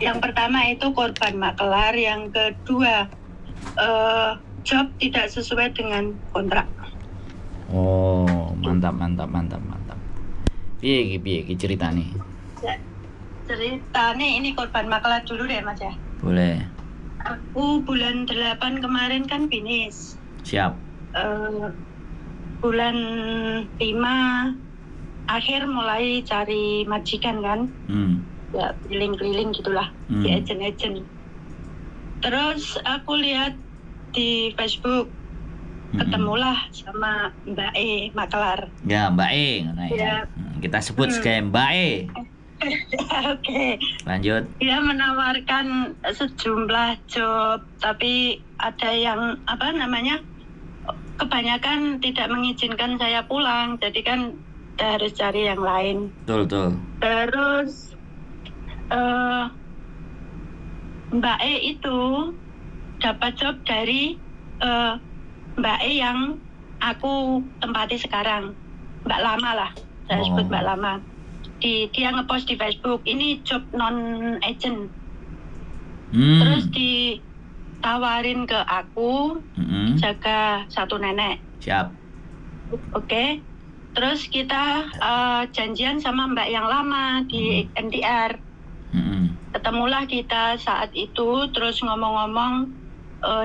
Yang pertama itu korban makelar, yang kedua job tidak sesuai dengan kontrak. Oh, mantap. Piye iki ceritane? Ceritanya ini korban makelar dulu deh Mas ya. Boleh. Aku bulan 8 kemarin kan finish. Siap. Bulan 5 akhir mulai cari majikan kan. Ya keliling-keliling gitulah di agent-agent. Terus aku lihat di Facebook, ketemulah sama Mbak E makelar. Ya, Mbak E. Ya. Kita sebut sebagai Mbak E. Oke. Lanjut. Dia menawarkan sejumlah job, tapi ada yang kebanyakan tidak mengizinkan saya pulang, jadi kan harus cari yang lain. Betul. Terus Mbak E itu dapat job dari Mbak E yang aku tempati sekarang, Mbak Lama lah, saya sebut Mbak Lama. Dia ngepost di Facebook, ini job non agent. Terus ditawarin ke aku jaga satu nenek. Siap. Oke. Terus kita janjian sama Mbak yang lama di NTR. Ketemulah kita saat itu, terus ngomong-ngomong,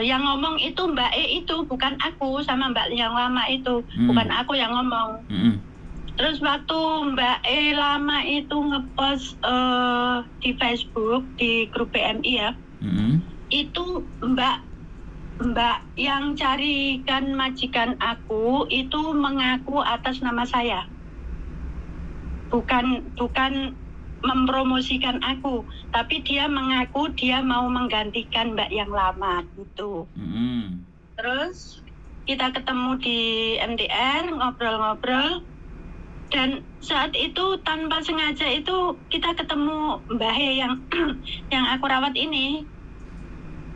yang ngomong itu Mbak E itu, bukan aku sama Mbak yang lama itu, bukan aku yang ngomong. Terus waktu Mbak E lama itu ngepost di Facebook, di grup PMI ya, itu Mbak yang carikan majikan aku itu mengaku atas nama saya, bukan mempromosikan aku, tapi dia mengaku dia mau menggantikan Mbak yang lama gitu. Terus kita ketemu di MTR, ngobrol-ngobrol, dan saat itu tanpa sengaja itu kita ketemu Mbak He yang aku rawat ini.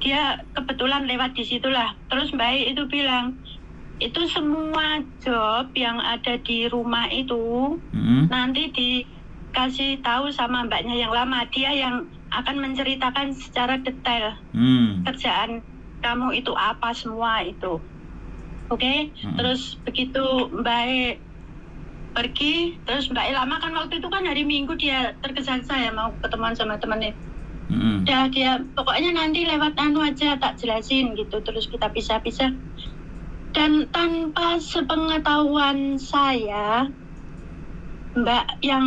Dia kebetulan lewat di situlah. Terus Mbak He itu bilang, itu semua job yang ada di rumah itu nanti dikasih tahu sama mbaknya yang lama. Dia yang akan menceritakan secara detail kerjaan kamu itu apa semua itu. Oke? Terus begitu Mbak He pergi, terus Mbak E lama kan waktu itu kan hari Minggu dia tergesa-gesa ya mau ketemuan sama temennya. Dia pokoknya nanti lewat aja tak jelasin gitu, terus kita pisah-pisah. Dan tanpa sepengetahuan saya, Mbak yang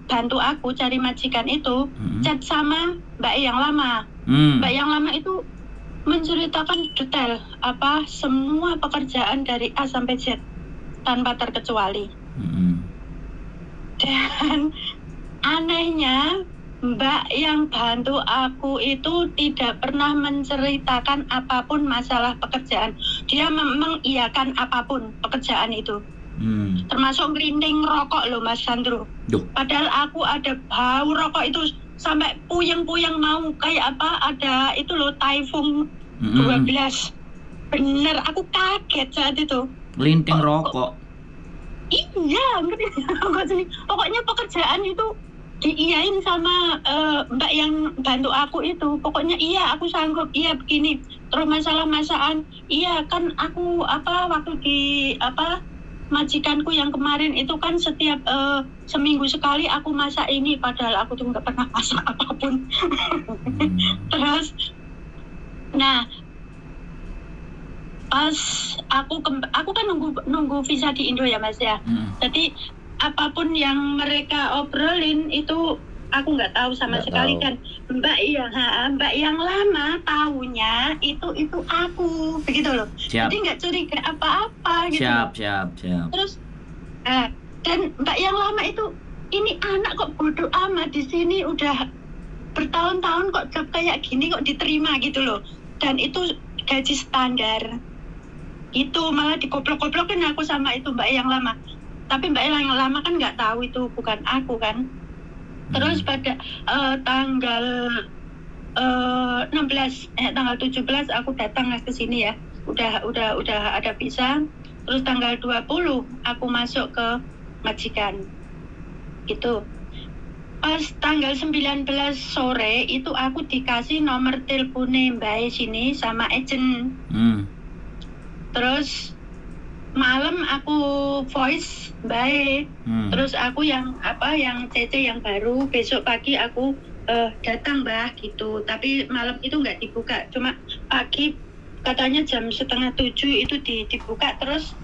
bantu aku cari majikan itu chat sama Mbak E yang lama. Mbak yang lama itu menceritakan detail semua pekerjaan dari A sampai Z tanpa terkecuali. Dan anehnya Mbak yang bantu aku itu tidak pernah menceritakan apapun masalah pekerjaan. Dia mengiyakan apapun pekerjaan itu. Termasuk ngelinding rokok loh Mas Sandro. Padahal aku ada bau rokok itu sampai puyeng-puyeng mau kayak ada itu loh Typhoon 12. Bener, aku kaget saat itu. Ngelinding rokok. Iya, pokoknya pekerjaan itu diiyain sama Mbak yang bantu aku itu. Pokoknya iya aku sanggup, iya begini. Terus masalah masakan, iya kan aku waktu di majikanku yang kemarin itu kan setiap seminggu sekali aku masak ini, padahal aku tuh nggak pernah masak apapun. Terus, nah pas aku kan nunggu visa di Indo ya Mas ya. Jadi apapun yang mereka obrolin itu aku nggak tahu sama sekali kan. Mbak yang lama tahunya itu aku begitu loh. Siap. Jadi nggak curiga apa-apa gitu. Siap. Terus dan Mbak yang lama itu, ini anak kok bodoh amat di sini udah bertahun-tahun kok job kayak gini kok diterima gitu loh. Dan itu gaji standar. Itu malah dikoplok-koplokin aku sama itu Mbak yang lama. Tapi Mbak yang lama kan nggak tahu itu bukan aku kan. Terus pada tanggal 17 aku datang ke sini ya. Udah ada visa. Terus tanggal 20 aku masuk ke majikan. Gitu. Pas tanggal 19 sore itu aku dikasih nomor teleponnya Mbak sini sama agent. Terus malam aku voice Mbak. Terus aku yang CC yang baru, besok pagi aku datang Mbak gitu. Tapi malam itu nggak dibuka, cuma pagi katanya jam 6:30 itu dibuka. Terus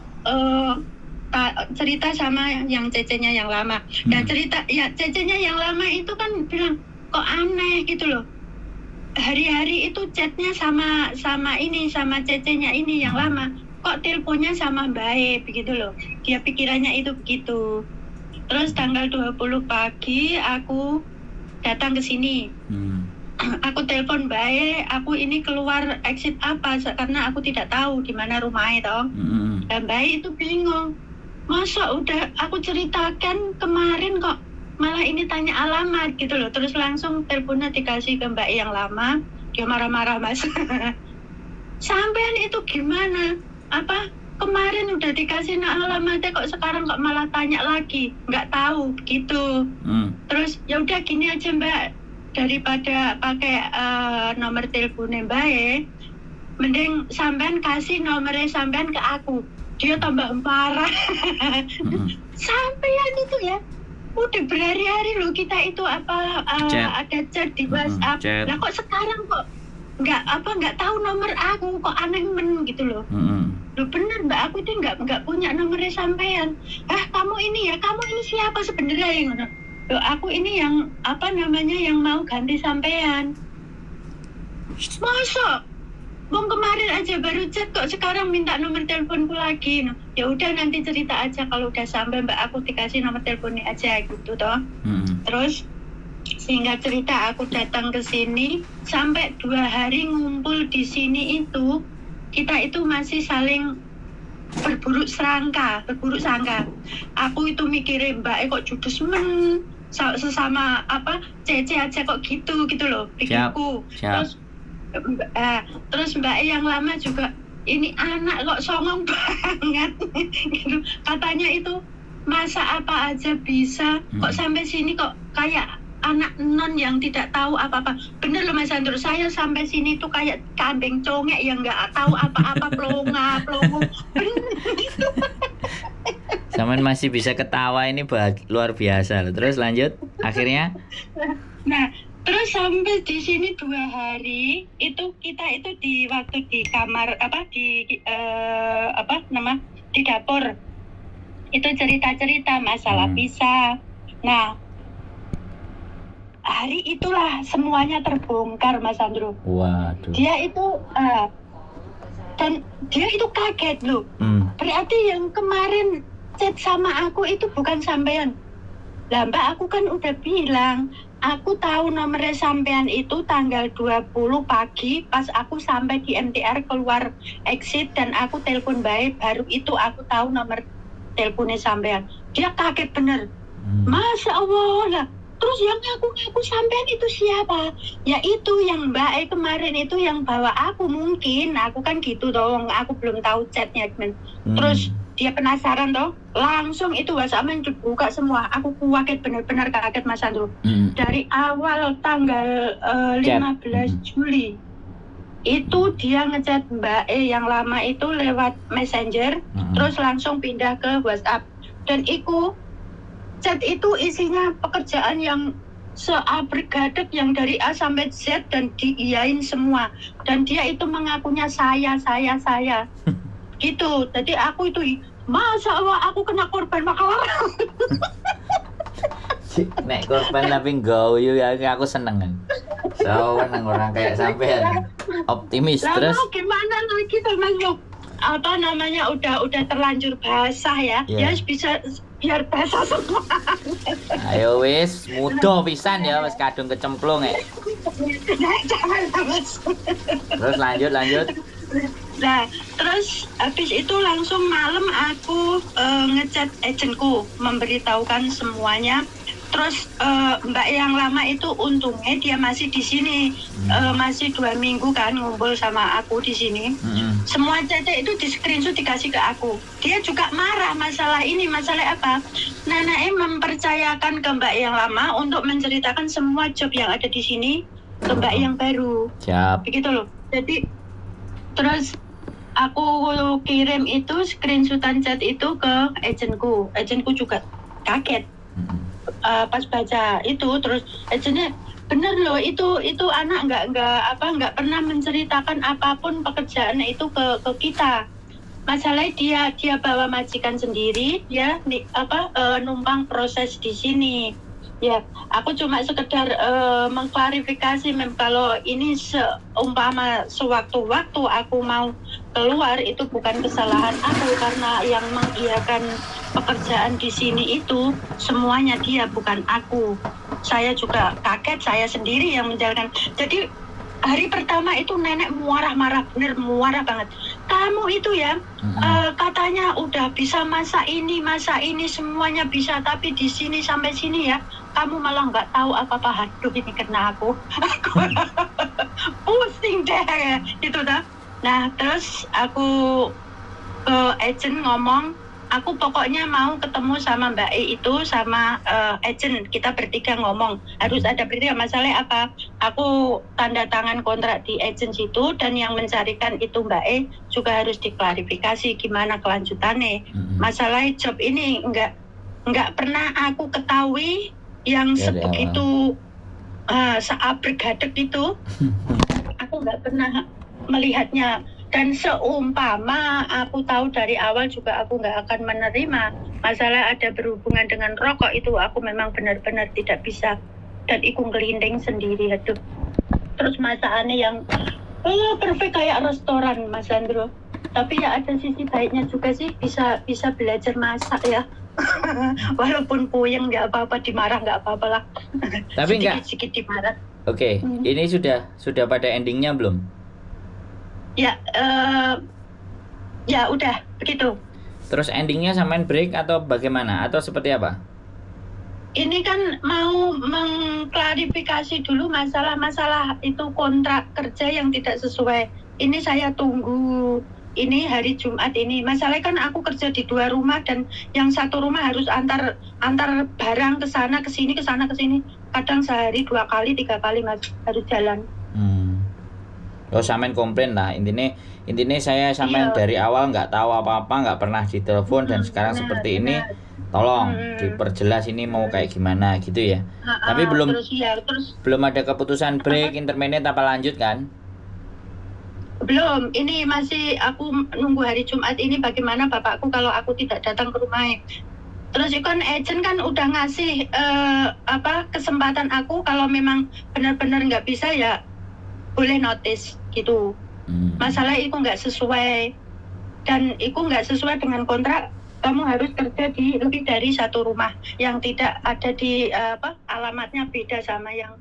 cerita sama yang CC-nya yang lama. Ya CC-nya yang lama itu kan bilang kok aneh gitu loh. Hari-hari itu chatnya sama CC-nya ini yang lama. Kok teleponnya sama Mbak begitu loh. Dia pikirannya itu begitu. Terus tanggal 20 pagi aku datang ke sini. Aku telepon Mbak, aku ini keluar exit apa karena aku tidak tahu di mana rumahnya toh. Dan Mbak itu bingung. Masa udah aku ceritakan kemarin kok malah ini tanya alamat gitu loh. Terus langsung teleponnya dikasih ke Mbak yang lama. Dia marah-marah Mas. Sampean itu gimana? Kemarin udah dikasih alamatnya kok sekarang kok malah tanya lagi? Nggak tahu gitu. Terus ya udah gini aja Mbak, daripada pakai nomor teleponnya Mbak mending sampean kasih nomornya sampean ke aku. Dia tambah marah. Sampean itu ya udah berhari-hari loh kita itu ada chat di WhatsApp. Lah kok sekarang kok nggak tahu nomor aku, kok aneh gitu loh. Loh bener Mbak, aku itu nggak punya nomornya sampean. Kamu ini siapa sebenarnya? Loh aku ini yang yang mau ganti sampean. Masa Bang kemarin aja baru chat kok sekarang minta nomor teleponku lagi. Ya udah nanti cerita aja kalau udah sampai Mbak, aku dikasih nomor teleponnya aja gitu toh. Terus sehingga cerita aku datang ke sini sampai 2 hari ngumpul di sini itu kita itu masih saling berburuk sangka. Aku itu mikirin Mbak kok judes sesama CC aja kok gitu loh pikirku. Terus Mbak yang lama juga ini anak kok songong banget gitu. Katanya itu masa apa aja bisa kok sampai sini kok kayak anak non yang tidak tahu apa-apa. Bener loh Mas Andro, saya sampai sini tuh kayak kambing congek yang nggak tahu apa-apa, pelongo. Saman masih bisa ketawa, ini luar biasa loh. Terus lanjut akhirnya. Nah terus sampai di sini 2 hari itu kita itu di waktu di kamar di dapur itu cerita masalah pisah. Nah hari itulah semuanya terbongkar Mas Andro. Waduh. Dia itu kaget loh. Berarti yang kemarin chat sama aku itu bukan sampean. Lah Mbak, aku kan udah bilang aku tahu nomornya sampean itu tanggal 20 pagi pas aku sampai di MTR keluar exit dan aku telepon Mbak, baru itu aku tahu nomor teleponnya sampean. Dia kaget bener. Masya Allah lah. Terus yang ngaku sampean itu siapa? Ya itu yang Mbak kemarin itu yang bawa aku mungkin. Aku kan gitu dong, aku belum tahu chatnya. Terus dia penasaran toh, langsung itu WhatsApp-nya dibuka semua. Aku kaget, benar-benar kaget Mas Andro. Dari awal tanggal 15 Juli itu dia ngechat Mbak yang lama itu lewat Messenger, terus langsung pindah ke WhatsApp. Dan chat itu isinya pekerjaan yang seabrigadek yang dari A sampai Z dan diiyain semua. Dan dia itu mengakunya saya. Gitu. Jadi aku itu masa Allah aku kena korban maklar. Nek korban tapi gawe ya aku seneng kan. Seneng orang kayak sampean. Optimis terus. Gimana lagi teman udah terlanjur basah ya. Ya bisa biar basah semua. Ayo wis mudah pisan ya wis kadung kecemplung Terus lanjut. Nah, terus habis itu langsung malam aku ngechat agentku memberitahukan semuanya Terus Mbak yang lama itu untungnya dia masih di sini, masih 2 minggu kan ngumpul sama aku di sini. Semua chat itu di screenshot dikasih ke aku. Dia juga marah masalah ini, masalah apa? Neneknya mempercayakan ke Mbak yang lama untuk menceritakan semua job yang ada di sini ke Mbak yang baru. Siap. Begitu loh. Jadi terus aku kirim itu screenshotan chat itu ke agentku. Agentku juga kaget. Pas baca itu, terus agennya bener loh, itu anak nggak pernah menceritakan apapun pekerjaannya itu ke kita. Masalahnya dia bawa majikan sendiri, ya numpang proses di sini. Ya, aku cuma sekedar mengklarifikasi kalau ini seumpama sewaktu-waktu aku mau keluar itu bukan kesalahan aku, karena yang mengiyakan pekerjaan di sini itu semuanya dia, bukan aku. Saya juga kaget, saya sendiri yang menjalankan. Jadi hari pertama itu nenek marah-marah, bener marah banget. Kamu itu ya katanya udah bisa masak ini semuanya bisa, tapi di sini sampai sini ya kamu malah nggak tahu apa-apa. Aduh, ini kena aku pusing deh gitu dah. Nah terus aku ke agent ngomong, aku pokoknya mau ketemu sama Mbak E itu sama agent, kita bertiga ngomong harus ada bertiga. Masalahnya apa? Aku tanda tangan kontrak di agent situ, dan yang mencarikan itu Mbak E juga harus diklarifikasi gimana kelanjutannya. Masalah job ini nggak pernah aku ketahui yang sebegitu seabrek-gadek itu. Aku nggak pernah melihatnya. Dan seumpama aku tahu dari awal juga aku nggak akan menerima. Masalah ada berhubungan dengan rokok itu aku memang benar-benar tidak bisa. Dan ikut gelinding sendiri. Aduh. Terus masakannya yang perfect kayak restoran, Mas Andro. Tapi ya ada sisi baiknya juga sih, bisa belajar masak ya. Walaupun puyeng nggak apa-apa, dimarah nggak apa-apa lah. Tapi sedikit dimarah. Oke. Ini sudah pada endingnya belum? Ya, ya udah begitu. Terus endingnya samain break atau bagaimana? Atau seperti apa? Ini kan mau mengklarifikasi dulu masalah itu kontrak kerja yang tidak sesuai. Ini saya tunggu. Ini hari Jumat ini. Masalahnya kan aku kerja di 2 rumah, dan yang satu rumah harus antar barang ke sana ke sini, ke sana ke sini. Kadang sehari 2 kali 3 kali harus jalan. Oh, sampean komplain lah. Intinya saya sampean dari awal nggak tahu apa-apa, nggak pernah ditelepon, dan sekarang seperti ini. Tolong diperjelas ini mau kayak gimana gitu ya. Tapi belum ada keputusan break, intermediate apa lanjut kan? Belum, ini masih aku nunggu hari Jumat ini bagaimana bapakku kalau aku tidak datang ke rumah. Terus kan agent kan udah ngasih kesempatan aku kalau memang benar-benar nggak bisa ya boleh notice gitu. Masalah itu nggak sesuai, dan itu nggak sesuai dengan kontrak. Kamu harus kerja di lebih dari 1 rumah yang tidak ada di alamatnya beda sama yang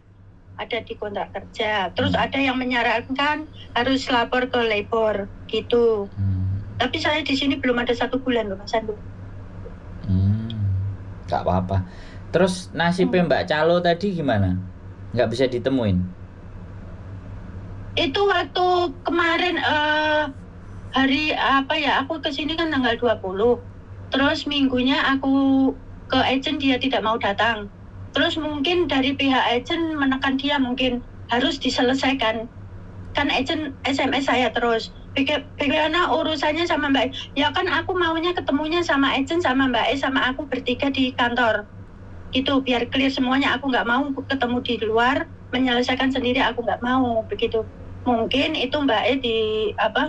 ada di kontrak kerja. Terus ada yang menyarankan harus lapor ke labor gitu. Tapi saya di sini belum ada 1 bulan loh, Mas Andu. Gak apa-apa. Terus nasibnya Mbak Calo tadi gimana? Nggak bisa ditemuin? Itu waktu kemarin hari aku kesini kan tanggal 20. Terus minggunya aku ke agent, dia tidak mau datang. Terus mungkin dari pihak agent menekan dia, mungkin harus diselesaikan. Kan agent SMS saya terus. Bagaimana urusannya sama Mbak E? Ya kan aku maunya ketemunya sama agent, sama Mbak E, sama aku bertiga di kantor. Gitu, biar clear semuanya. Aku nggak mau ketemu di luar, menyelesaikan sendiri aku nggak mau, begitu. Mungkin itu Mbak E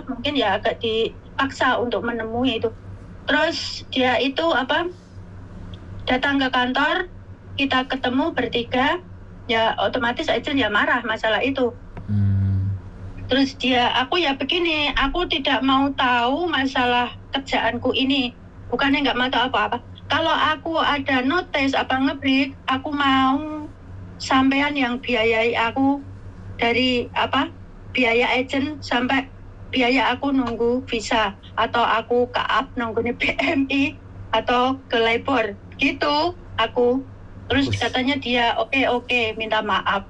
mungkin ya agak dipaksa untuk menemui itu. Terus dia itu datang ke kantor, kita ketemu bertiga, ya otomatis agent ya marah masalah itu. Terus aku ya begini, aku tidak mau tahu masalah kerjaanku ini, bukannya nggak mau tahu apa-apa. Kalau aku ada notice ngebreak, aku mau sampean yang biayai aku dari biaya agent sampai biaya aku nunggu visa, atau aku ke nunggu BMI atau ke labor gitu aku. Terus katanya dia oke, minta maaf.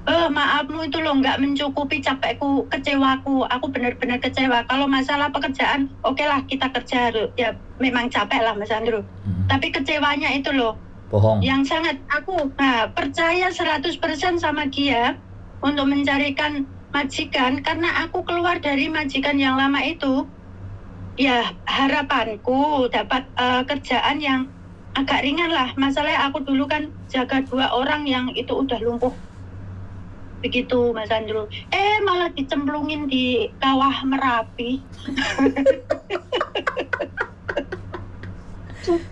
Maafmu itu loh nggak mencukupi capekku, kecewaku. Aku benar-benar kecewa. Kalau masalah pekerjaan, oke lah kita kerja. Ya memang capek lah Mas Andrew. Tapi kecewanya itu loh. Bohong. Yang sangat aku percaya 100% sama dia untuk mencarikan majikan. Karena aku keluar dari majikan yang lama itu. Ya harapanku dapat kerjaan yang agak ringan lah. Masalahnya aku dulu kan jaga 2 orang yang itu udah lumpuh. Begitu Mas Andrew. Malah dicemplungin di kawah Merapi.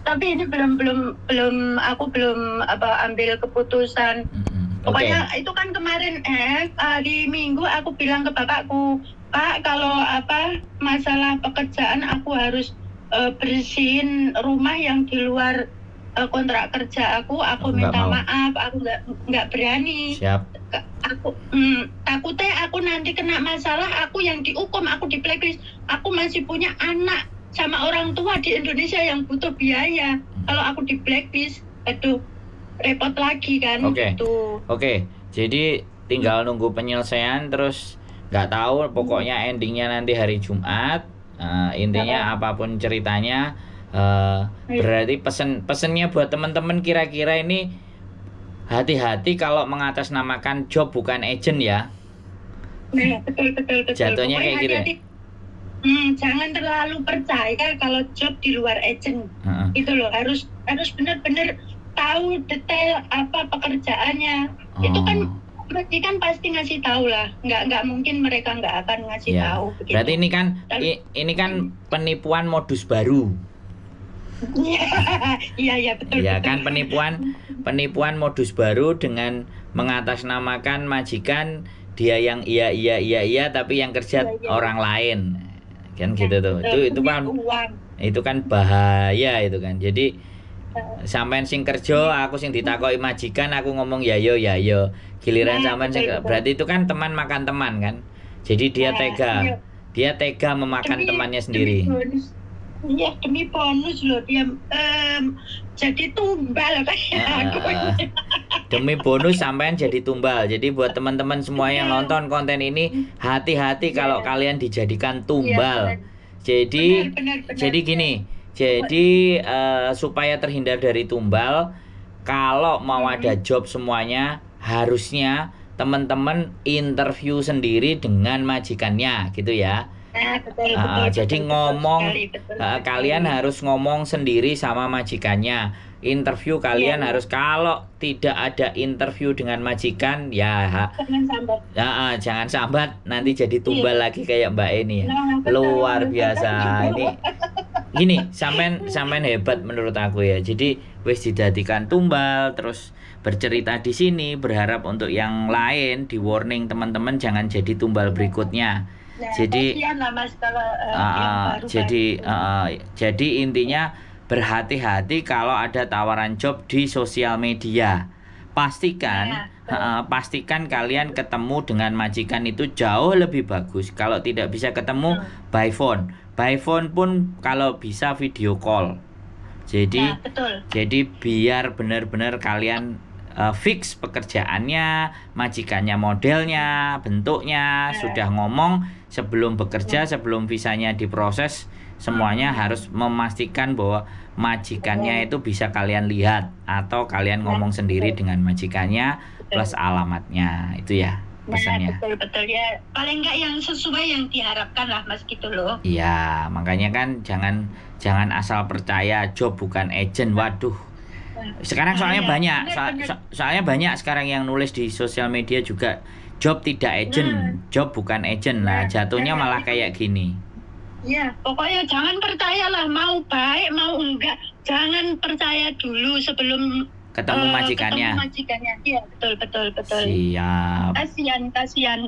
Tapi ini belum aku belum ambil keputusan. Pokoknya itu kan kemarin di Minggu aku bilang ke bapakku, Pak, kalau masalah pekerjaan aku harus bersihin rumah yang di luar kontrak kerja aku minta maaf, aku nggak berani. Siap. Aku takutnya aku nanti kena masalah, aku yang dihukum, aku di blacklist. Aku masih punya anak sama orang tua di Indonesia yang butuh biaya. Kalau aku di blacklist, aduh repot lagi kan. Oke. Jadi tinggal nunggu penyelesaian, terus nggak tahu, pokoknya endingnya nanti hari Jumat. Intinya apapun ceritanya, berarti pesennya buat teman-teman kira-kira ini hati-hati kalau mengatasnamakan job bukan agent ya. Betul. Jatuhnya kayak gitu. Jangan terlalu percaya kalau job di luar agent. Itu loh, harus benar-benar tahu detail apa pekerjaannya. Itu kan berarti kan pasti ngasih tahu lah. Nggak mungkin mereka nggak akan ngasih tahu. Begitu. Berarti ini kan penipuan modus baru. Iya betul. Iya kan, penipuan modus baru dengan mengatasnamakan majikan, dia yang iya tapi yang kerja orang lain. Kan gitu tuh. Itu kan bahaya itu kan. Jadi sampean sing kerja, aku sing ditakoki majikan, aku ngomong ya yo. Giliran sampean sing berarti itu kan teman makan teman kan. Jadi dia tega memakan temannya sendiri. Iya, demi bonus loh dia jadi tumbal kayak aku. Demi bonus sampean jadi tumbal. Jadi buat teman-teman semua yang nonton konten ini, hati-hati kalau kalian dijadikan tumbal. Jadi gini. Jadi supaya terhindar dari tumbal, kalau mau ada job semuanya, harusnya teman-teman interview sendiri dengan majikannya gitu ya. Betul, jadi ngomong kalian harus ngomong sendiri sama majikannya. Interview kalian harus, kalau tidak ada interview dengan majikan jangan sambat nanti jadi tumbal lagi kayak Mbak Eni ya. Luar biasa ini. Gini, sampean hebat menurut aku ya. Jadi wis didadikan tumbal, terus bercerita di sini, berharap untuk yang lain di warning teman-teman jangan jadi tumbal berikutnya. Jadi Mas, kalau jadi intinya berhati-hati kalau ada tawaran job di sosial media. Pastikan kalian ketemu dengan majikan itu jauh lebih bagus. Kalau tidak bisa ketemu, by phone. By phone pun kalau bisa video call. Jadi biar benar-benar kalian fix pekerjaannya, majikannya, modelnya, bentuknya, sudah ngomong sebelum bekerja, sebelum visanya diproses, semuanya harus memastikan bahwa majikannya itu bisa kalian lihat, atau kalian ngomong sendiri dengan majikannya plus alamatnya. Itu ya pesannya. Betul ya. Paling enggak yang sesuai yang diharapkan lah Mas, gitu loh. Iya, makanya kan jangan asal percaya job bukan agent. Waduh. Sekarang soalnya banyak sekarang yang nulis di sosial media juga, job tidak agent, job bukan agent. Lah jatuhnya malah kayak gini. Ya, pokoknya jangan percayalah, mau baik mau enggak, jangan percaya dulu sebelum ketemu majikannya. Iya, betul. Siap. Kasihan.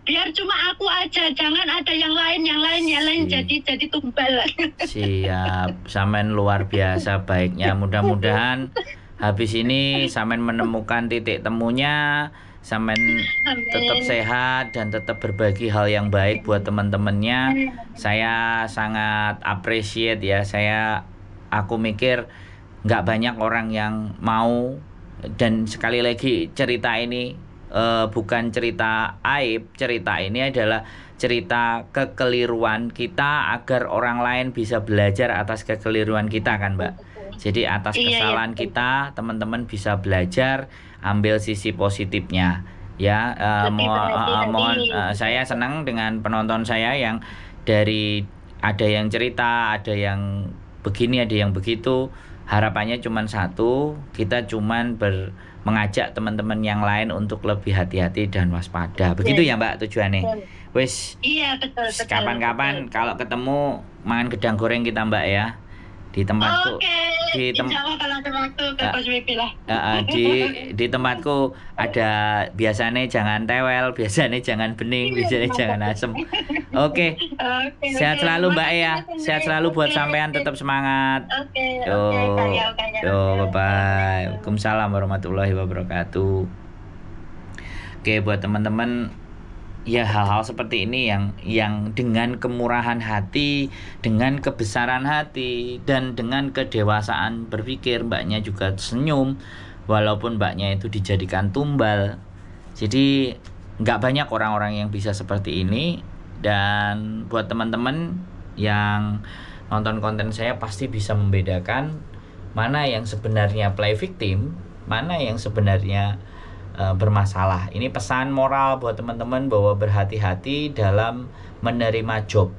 biar cuma aku aja, jangan ada yang lain jadi tumbal. Siap, sampean luar biasa baiknya. Mudah-mudahan habis ini sampean menemukan titik temunya, sampean tetap sehat dan tetap berbagi hal yang baik buat teman-temannya. Saya sangat appreciate ya. Aku mikir nggak banyak orang yang mau. Dan sekali lagi cerita ini bukan cerita aib, cerita ini adalah cerita kekeliruan kita agar orang lain bisa belajar atas kekeliruan kita kan Mbak. Jadi atas kesalahan kita teman-teman bisa belajar, ambil sisi positifnya ya. Mohon saya senang dengan penonton saya yang dari ada yang cerita, ada yang begini, ada yang begitu. Harapannya cuma satu, kita cuman mengajak teman-teman yang lain untuk lebih hati-hati dan waspada. Begitu ya Mbak tujuannya. Wis. Iya betul. Kapan-kapan kalau ketemu mangan gedang goreng kita Mbak ya. Di tempatku di Insyaallah kalau ada waktu ke Pos WP lah. Di tempatku ada biasanya jangan tewel, biasanya jangan bening, biasanya jangan asem. Oke. Sehat selalu Mbak ya. Sehat selalu buat sampean, tetap semangat. Yo, bye-bye. Waalaikumsalam warahmatullahi wabarakatuh. Oke, buat teman-teman ya, hal-hal seperti ini yang dengan kemurahan hati, dengan kebesaran hati, dan dengan kedewasaan berpikir, Mbaknya juga senyum walaupun Mbaknya itu dijadikan tumbal. Jadi nggak banyak orang-orang yang bisa seperti ini. Dan buat teman-teman yang nonton konten saya pasti bisa membedakan mana yang sebenarnya play victim, mana yang sebenarnya bermasalah. Ini pesan moral buat teman-teman bahwa berhati-hati dalam menerima job.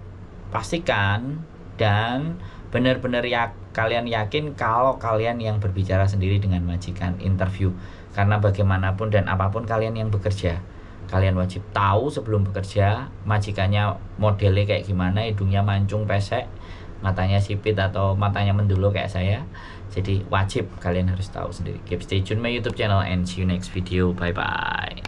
Pastikan dan benar-benar kalian yakin kalau kalian yang berbicara sendiri dengan majikan interview. Karena bagaimanapun dan apapun kalian yang bekerja, kalian wajib tahu sebelum bekerja majikannya modelnya kayak gimana, hidungnya mancung pesek, matanya sipit atau matanya mendulu kayak saya. Jadi wajib kalian harus tahu sendiri. Keep stay tune my YouTube channel and see you next video. Bye bye.